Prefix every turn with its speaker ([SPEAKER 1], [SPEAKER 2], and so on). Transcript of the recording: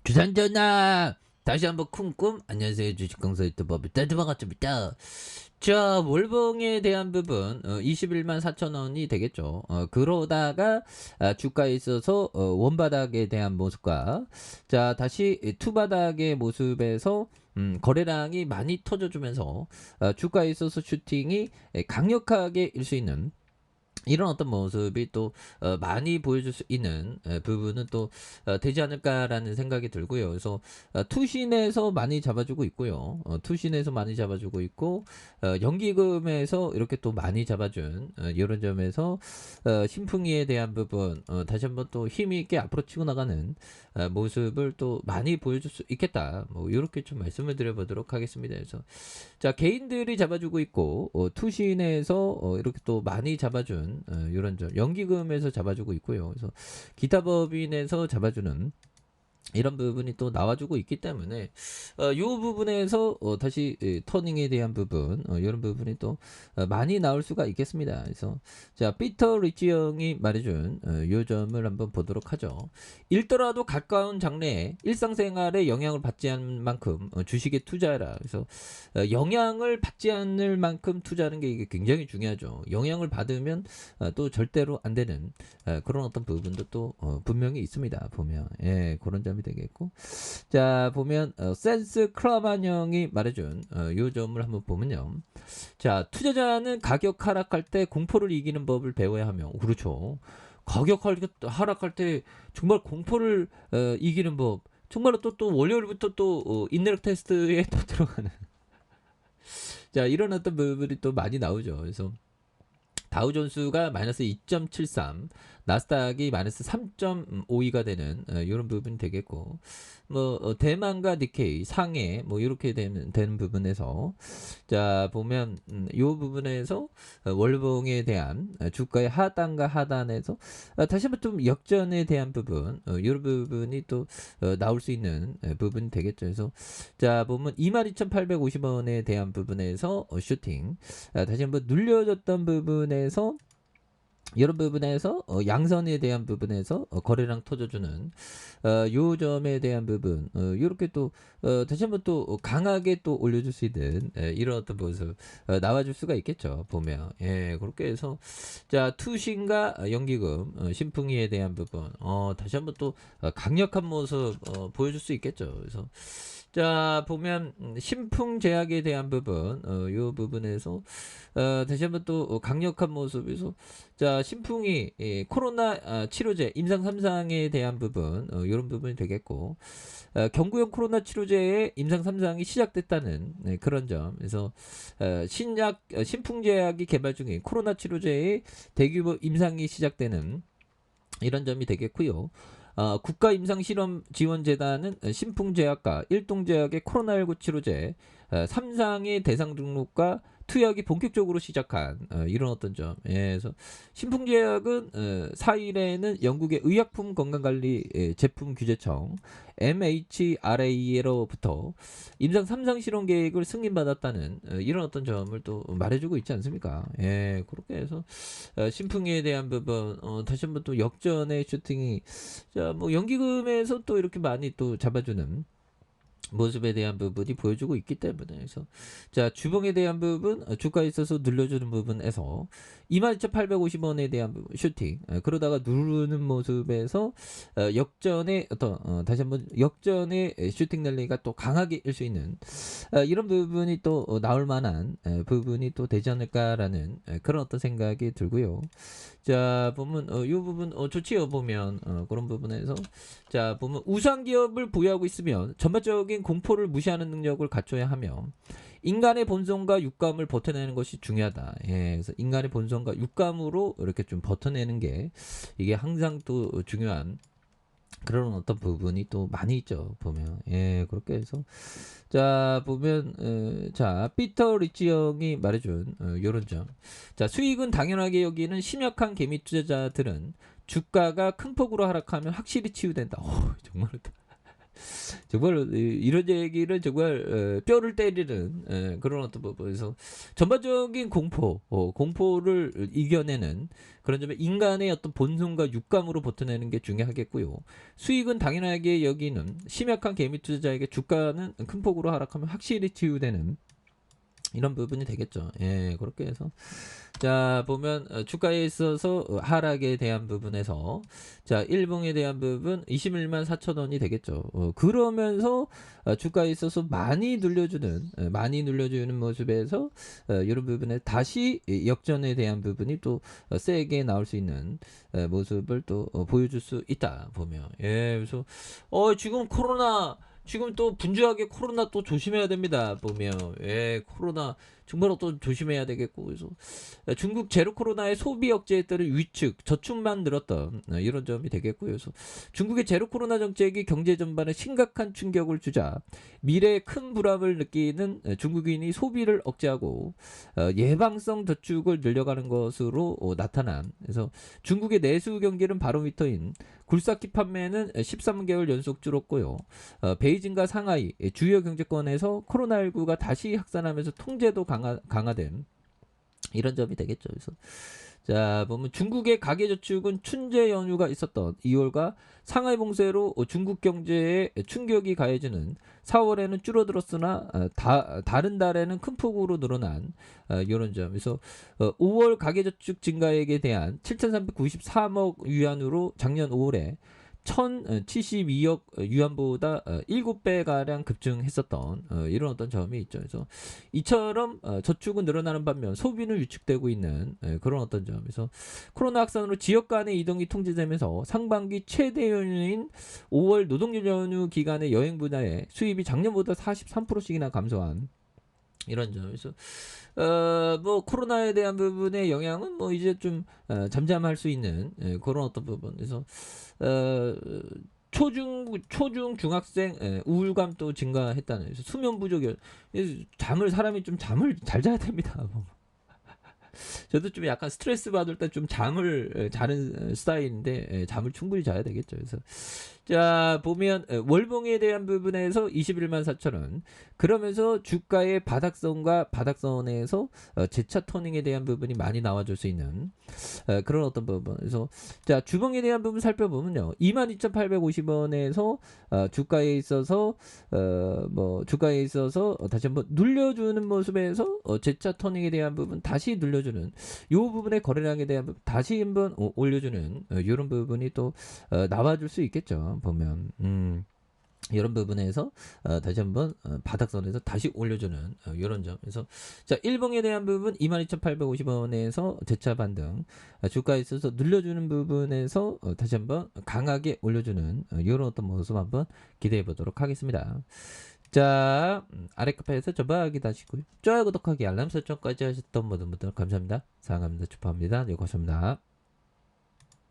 [SPEAKER 1] 주산전화 다시 한번 쿵꿈. 안녕하세요, 주식강사 유튜버 반갑습니다. 자, 월봉에 대한 부분 21만 4천 원이 되겠죠. 그러다가 주가에 있어서 원바닥에 대한 모습과 자 다시 투바닥의 모습에서 거래량이 많이 터져주면서 주가에 있어서 슈팅이 강력하게 일 수 있는 이런 어떤 모습이 또 많이 보여줄 수 있는 부분은 또 되지 않을까라는 생각이 들고요. 그래서 투신에서 많이 잡아주고 있고요. 투신에서 많이 잡아주고 있고 연기금에서 이렇게 또 많이 잡아준 이런 점에서 신풍이에 대한 부분 다시 한번 또 힘이 있게 앞으로 치고 나가는 모습을 또 많이 보여줄 수 있겠다. 뭐 이렇게 좀 말씀을 드려보도록 하겠습니다. 그래서 자 개인들이 잡아주고 있고 투신에서 이렇게 또 많이 잡아준 이런 점 연기금에서 잡아주고 있고요. 그래서 기타 법인에서 잡아주는 이런 부분이 또 나와주고 있기 때문에 이 부분에서 다시 터닝에 대한 부분 이런 부분이 또 많이 나올 수가 있겠습니다. 그래서 자 피터 리치 형이 말해준 이 점을 한번 보도록 하죠. 읽더라도 가까운 장래에 일상생활에 영향을 받지 않을 만큼 주식에 투자해라. 그래서 영향을 받지 않을 만큼 투자하는 게 이게 굉장히 중요하죠. 영향을 받으면 또 절대로 안 되는 그런 어떤 부분도 또 분명히 있습니다. 보면 그런 점이 되겠고 자 보면 센스 크라만 형이 말해준 요 점을 한번 보면요. 자 투자자는 가격 하락할 때 공포를 이기는 법을 배워야 하며 그렇죠. 가격 하락할 때 정말 공포를 이기는 법 정말로 또 월요일부터 또 인내력 테스트에 또 들어가는 자 이런 어떤 부분이 또 많이 나오죠. 그래서 다우존스가 마이너스 2.73, 나스닥이 마이너스 3.52가 되는 이런 부분이 되겠고, 뭐 대만과 니케이, 상해 뭐 이렇게 되는 부분에서 자 보면 이 부분에서 월봉에 대한 주가의 하단과 하단에서 다시 한번 좀 역전에 대한 부분, 이런 부분이 또 나올 수 있는 부분이 되겠죠. 그래서 자 보면 22,850원에 대한 부분에서 슈팅, 다시 한번 눌려졌던 부분에서 이런 부분에서 양선에 대한 부분에서 거래량 터져주는 요 점에 대한 부분 이렇게 또 다시 한번 또 강하게 또 올려줄 수 있는 이런 어떤 모습 나와줄 수가 있겠죠. 보면 그렇게 해서 자 투신과 연기금 신풍이에 대한 부분 다시 한번 또 강력한 모습 보여줄 수 있겠죠. 그래서 자 보면 신풍제약에 대한 부분 요 부분에서 다시 한번 또 강력한 모습에서 자 신풍이 코로나 치료제 임상 3상에 대한 부분 이런 부분이 되겠고 경구용 코로나 치료제의 임상 3상이 시작됐다는 그런 점. 그래서 신풍제약이 개발 중인 코로나 치료제의 대규모 임상이 시작되는 이런 점이 되겠고요. 국가임상실험지원재단은 신풍제약과 일동제약의 코로나19 치료제 3상의 대상 등록과 투약이 본격적으로 시작한 이런 어떤 점. 그래서 신풍제약은 4일에는 영국의 의약품 건강관리 제품 규제청 MHRA로부터 임상 3상 실험 계획을 승인받았다는 이런 어떤 점을 또 말해주고 있지 않습니까? 그렇게 해서 신풍에 대한 부분 다시 한번 또 역전의 슈팅이 자 뭐 연기금에서 또 이렇게 많이 또 잡아주는 모습에 대한 부분이 보여주고 있기 때문에 그래서 자 주봉에 대한 부분 주가에 있어서 늘려주는 부분에서 22,850원에 대한 부분 슈팅 그러다가 누르는 모습에서 역전의 어떤 다시 한번 역전의 슈팅 랠리가 또 강하게 일 수 있는 이런 부분이 또 나올 만한 부분이 또 되지 않을까라는 그런 어떤 생각이 들고요. 자 보면 이 부분 좋지요. 보면 그런 부분에서 자 보면 우수한 기업을 보유하고 있으면 전반적인 공포를 무시하는 능력을 갖춰야 하며 인간의 본성과 육감을 버텨내는 것이 중요하다. 그래서 인간의 본성과 육감으로 이렇게 좀 버텨내는 게 이게 항상 또 중요한 그런 어떤 부분이 또 많이 있죠. 보면 그렇게 해서 자 보면 자 피터 리치 형이 말해준 요런 점. 자 수익은 당연하게 여기는 심약한 개미 투자자들은 주가가 큰 폭으로 하락하면 확실히 치유된다. 정말 정말 이런 얘기를 정말 뼈를 때리는 그런 어떤 부분에서 전반적인 공포를 이겨내는 그런 점에 인간의 어떤 본성과 육감으로 버텨내는 게 중요하겠고요. 수익은 당연하게 여기는 심약한 개미 투자자에게 주가는 큰 폭으로 하락하면 확실히 치유되는 이런 부분이 되겠죠. 예, 그렇게 해서 자 보면 주가에 있어서 하락에 대한 부분에서 자 일봉에 대한 부분 21만 4천 원이 되겠죠. 그러면서 주가에 있어서 많이 눌려주는 모습에서 이런 부분에 다시 역전에 대한 부분이 또 세게 나올 수 있는 모습을 또 보여줄 수 있다 보면 예 그래서 지금 또 분주하게 코로나 또 조심해야 됩니다. 보면 예 코로나 정말 또 조심해야 되겠고 그래서 중국 제로 코로나의 소비 억제에 따른 위축 저축만 늘었던 이런 점이 되겠고요. 그래서 중국의 제로 코로나 정책이 경제 전반에 심각한 충격을 주자 미래에 큰 불안을 느끼는 중국인이 소비를 억제하고 예방성 저축을 늘려가는 것으로 나타난 그래서 중국의 내수 경기는 바로미터인 굴삭기 판매는 13개월 연속 줄었고요. 베이징과 상하이 주요 경제권에서 코로나19가 다시 확산하면서 통제도 강화된 이런 점이 되겠죠. 그래서 자 보면 중국의 가계저축은 춘제 연휴가 있었던 2월과 상하이 봉쇄로 중국 경제에 충격이 가해지는 4월에는 줄어들었으나 다른 달에는 큰 폭으로 늘어난 이런 점. 그래서 5월 가계저축 증가액에 대한 7,393억 위안으로 작년 5월에 1,072억 위안보다 7배가량 급증했었던 이런 어떤 점이 있죠. 그래서 이처럼 저축은 늘어나는 반면 소비는 위축되고 있는 그런 어떤 점에서 코로나 확산으로 지역 간의 이동이 통제되면서 상반기 최대 연휴인 5월 노동절 연휴 기간의 여행 분야의 수입이 작년보다 43%씩이나 감소한 이런 점에서 뭐 코로나에 대한 부분의 영향은 뭐 이제 좀 잠잠할 수 있는 그런 어떤 부분에서 초중 중학생 우울감도 증가했다는 그래서 수면 부족이 사람이 좀 잠을 잘 자야 됩니다. 저도 좀 약간 스트레스 받을 때 좀 잠을 자는 스타일인데 잠을 충분히 자야 되겠죠. 그래서 자 보면 월봉에 대한 부분에서 21만 4천 원 그러면서 주가의 바닥선과 바닥선에서 재차 토닝에 대한 부분이 많이 나와줄 수 있는 그런 어떤 부분에서 자 주봉에 대한 부분 살펴보면요 22,850원에서 주가에 있어서 다시 한번 눌려주는 모습에서 재차 토닝에 대한 부분 다시 눌려주는 이 부분의 거래량에 대한 부분 다시 한번 올려주는 이런 부분이 또 나와줄 수 있겠죠. 보면 이런 부분에서 다시 한번 바닥선에서 다시 올려주는 이런 점. 그래서 자 일봉에 대한 부분 22,850원에서 재차 반등 주가에 있어서 눌려주는 부분에서 다시 한번 강하게 올려주는 이런 어떤 모습 한번 기대해 보도록 하겠습니다. 자 아래 카페에서 저박이 다시고요. 좋아요 구독하기 알람 설정까지 하셨던 모든 분들 감사합니다. 사랑합니다. 축하합니다. 네 고맙습니다.